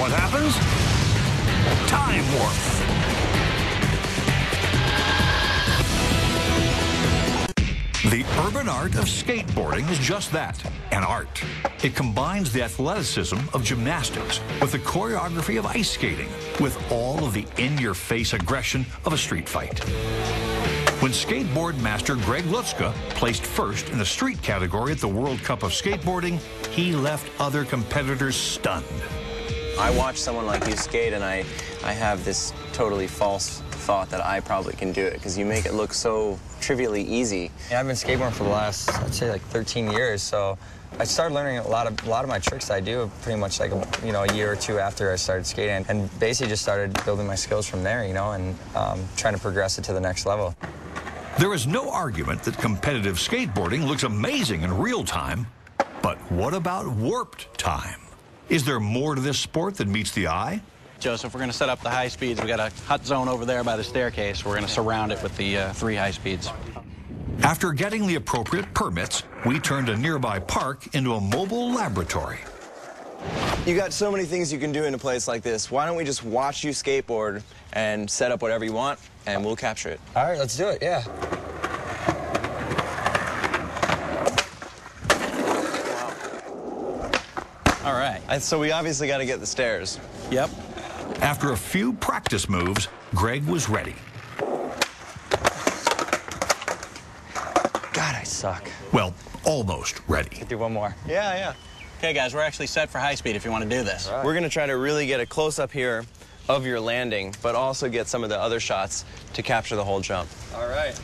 What happens? Time warp. The urban art of skateboarding is just that, an art. It combines the athleticism of gymnastics with the choreography of ice skating, with all of the in-your-face aggression of a street fight. When skateboard master Greg Lutzka placed first in the street category at the World Cup of Skateboarding, he left other competitors stunned. I watch someone like you skate, and I have this totally false thought that I probably can do it, because you make it look so trivially easy. Yeah, I've been skateboarding for the last, I'd say, like 13 years, so I started learning a lot of my tricks I do pretty much like a year or two after I started skating, and basically just started building my skills from there, and trying to progress it to the next level. There is no argument that competitive skateboarding looks amazing in real time, but what about warped time? Is there more to this sport than meets the eye? Joseph, we're going to set up the high speeds. We got a hot zone over there by the staircase. We're going to surround it with the 3 high speeds. After getting the appropriate permits, we turned a nearby park into a mobile laboratory. You got so many things you can do in a place like this. Why don't we just watch you skateboard and set up whatever you want, and we'll capture it. All right, let's do it, yeah. All right. So we obviously got to get the stairs. Yep. After a few practice moves, Greg was ready. God, I suck. Well, almost ready. Do one more. Yeah. Okay, guys, we're actually set for high speed if you want to do this. Right. We're going to try to really get a close-up here of your landing, but also get some of the other shots to capture the whole jump. All right.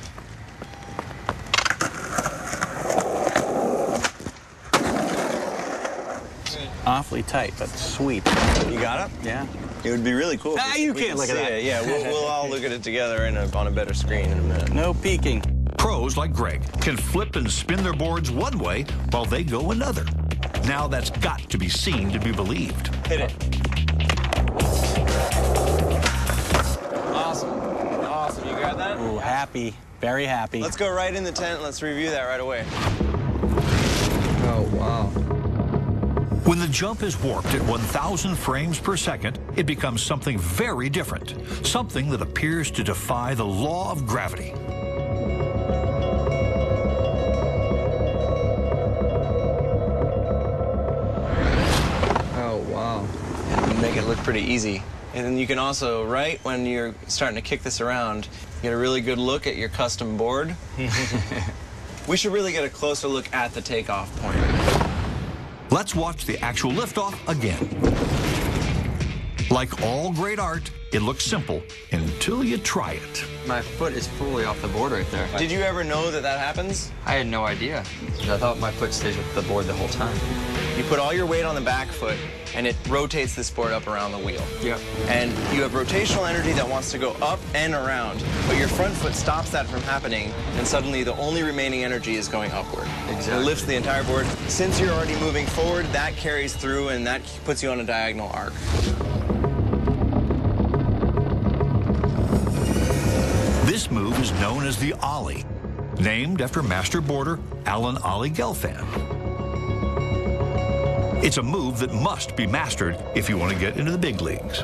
Awfully tight, but sweet. You got it? Yeah. It would be really cool. Ah, you can't look at that. Yeah, we'll all look at it together on a better screen in a minute. No peeking. Pros like Greg can flip and spin their boards one way while they go another. Now that's got to be seen to be believed. Hit it. Awesome. Awesome. You got that? Ooh, happy. Very happy. Let's go right in the tent and let's review that right away. Oh, wow. When the jump is warped at 1,000 frames per second, it becomes something very different, something that appears to defy the law of gravity. Oh, wow. And make it look pretty easy. And then you can also, right when you're starting to kick this around, get a really good look at your custom board. We should really get a closer look at the takeoff point. Let's watch the actual liftoff again. Like all great art, it looks simple until you try it. My foot is fully off the board right there. Did you ever know that that happens? I had no idea. I thought my foot stays with the board the whole time. You put all your weight on the back foot, and it rotates this board up around the wheel. Yep. And you have rotational energy that wants to go up and around, but your front foot stops that from happening, and suddenly the only remaining energy is going upward. Exactly. It lifts the entire board. Since you're already moving forward, that carries through, and that puts you on a diagonal arc. This move is known as the ollie, named after master boarder Alan Ollie Gelfand. It's a move that must be mastered if you want to get into the big leagues.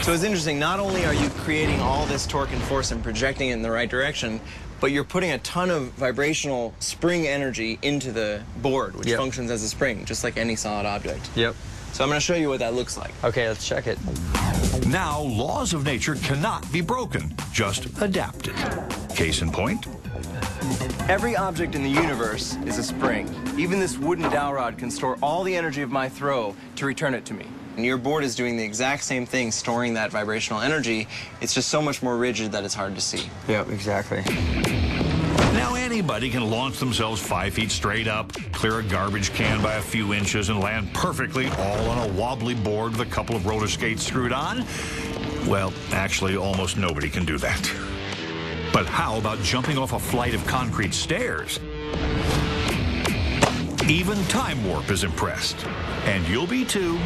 So it's interesting, not only are you creating all this torque and force and projecting it in the right direction, but you're putting a ton of vibrational spring energy into the board, which functions as a spring, just like any solid object. Yep. So I'm going to show you what that looks like. Okay, let's check it. Now, laws of nature cannot be broken, just adapted. Case in point. Every object in the universe is a spring. Even this wooden dowel rod can store all the energy of my throw to return it to me. And your board is doing the exact same thing, storing that vibrational energy. It's just so much more rigid that it's hard to see. Yep, exactly. Now anybody can launch themselves 5 feet straight up, clear a garbage can by a few inches, and land perfectly all on a wobbly board with a couple of roller skates screwed on. Well, actually, almost nobody can do that. But how about jumping off a flight of concrete stairs? Even Time Warp is impressed. And you'll be too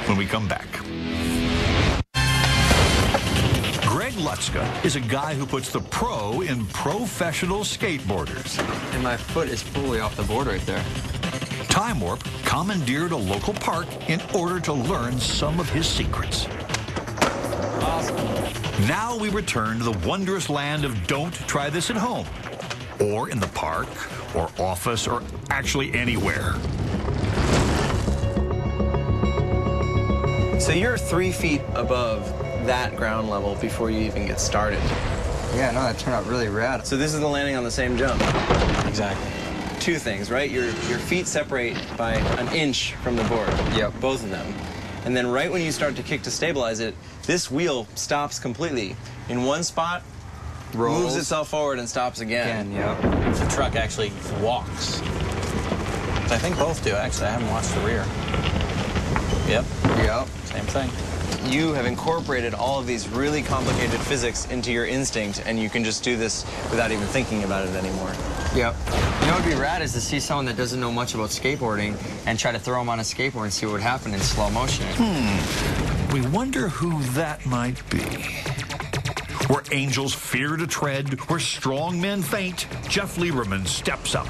when we come back. Greg Lutzka is a guy who puts the pro in professional skateboarders. And my foot is fully off the board right there. Time Warp commandeered a local park in order to learn some of his secrets. Awesome. Now we return to the wondrous land of don't try this at home, or in the park, or office, or actually anywhere. So you're 3 feet above that ground level before you even get started. Yeah, no, that turned out really rad. So this is the landing on the same jump. Exactly. 2 things, right? Your feet separate by an inch from the board. Yep. Both of them. And then right when you start to kick to stabilize it, this wheel stops completely. In one spot, Rolls. moves itself forward and stops again. Yep. The truck actually walks. I think both do, actually. I haven't watched the rear. Yep, Yep. same thing. You have incorporated all of these really complicated physics into your instinct, and you can just do this without even thinking about it anymore. Yep. You know what would be rad is to see someone that doesn't know much about skateboarding and try to throw them on a skateboard and see what would happen in slow motion. We wonder who that might be. Where angels fear to tread, where strong men faint, Jeff Lieberman steps up.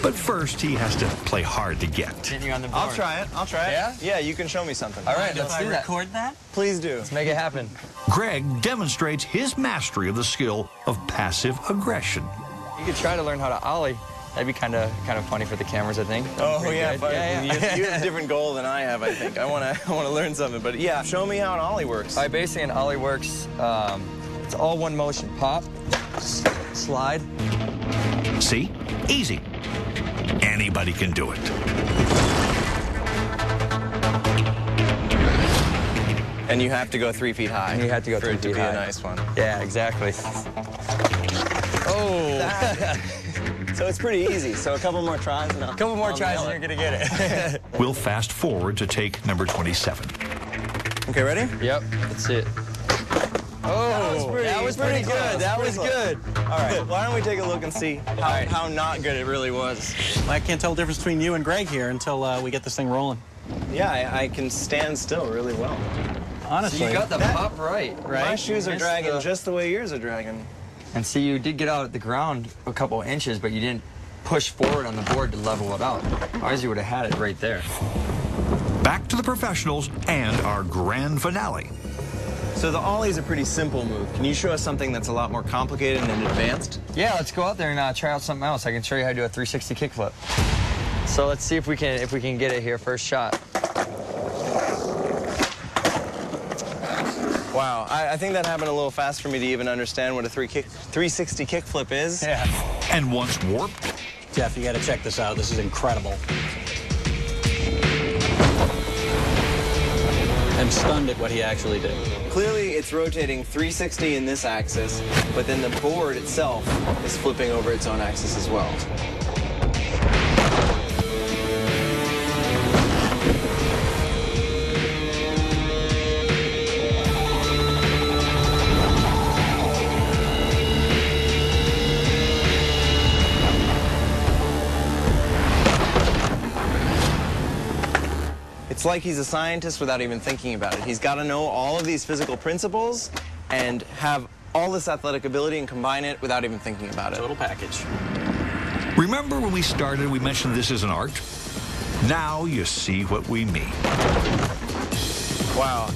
But first, he has to play hard to get. Getting you on the board. I'll try it. I'll try it. Yeah? Yeah, you can show me something. All right, let's do that. Record that? Please do. Let's make it happen. Greg demonstrates his mastery of the skill of passive aggression. You could try to learn how to ollie. That'd be kind of funny for the cameras, I think. Oh Pretty yeah, good. but Yeah. You have a different goal than I have. I think I want to learn something. But yeah, show me how an ollie works. All right, basically an ollie works. It's all one motion. Pop, slide. See? Easy. Anybody can do it. And you have to go 3 feet high. And you have to go for 3 it to feet be high. a nice one. Yeah, exactly. Oh. So it's pretty easy. So a couple more tries and A couple more tries and you're gonna get it. We'll fast forward to take number 27. Okay, ready? Yep, that's it. Oh, that was pretty good. close, That pretty was close. good. All right. Why don't we take a look and see how not good it really was? I can't tell the difference between you and Greg here until we get this thing rolling. Yeah, I can stand still really well. Honestly. You got the pop right. My shoes are missed dragging the- just the way yours are dragging. And see, you did get out at the ground a couple inches, but you didn't push forward on the board to level it out. Otherwise, you would have had it right there. Back to the professionals and our grand finale. So the ollie's a pretty simple move. Can you show us something that's a lot more complicated and advanced? Yeah, let's go out there and try out something else. I can show you how to do a 360 kickflip. So let's see if we can get it here first shot. Wow, I think that happened a little fast for me to even understand what a 360 kickflip is. Yeah. And once warped, Jeff, you got to check this out. This is incredible. I'm stunned at what he actually did. Clearly, it's rotating 360 in this axis, but then the board itself is flipping over its own axis as well. It's like he's a scientist without even thinking about it. He's got to know all of these physical principles and have all this athletic ability and combine it without even thinking about it. Total package. remember when we started, we mentioned this is an art? Now you see what we mean. Wow.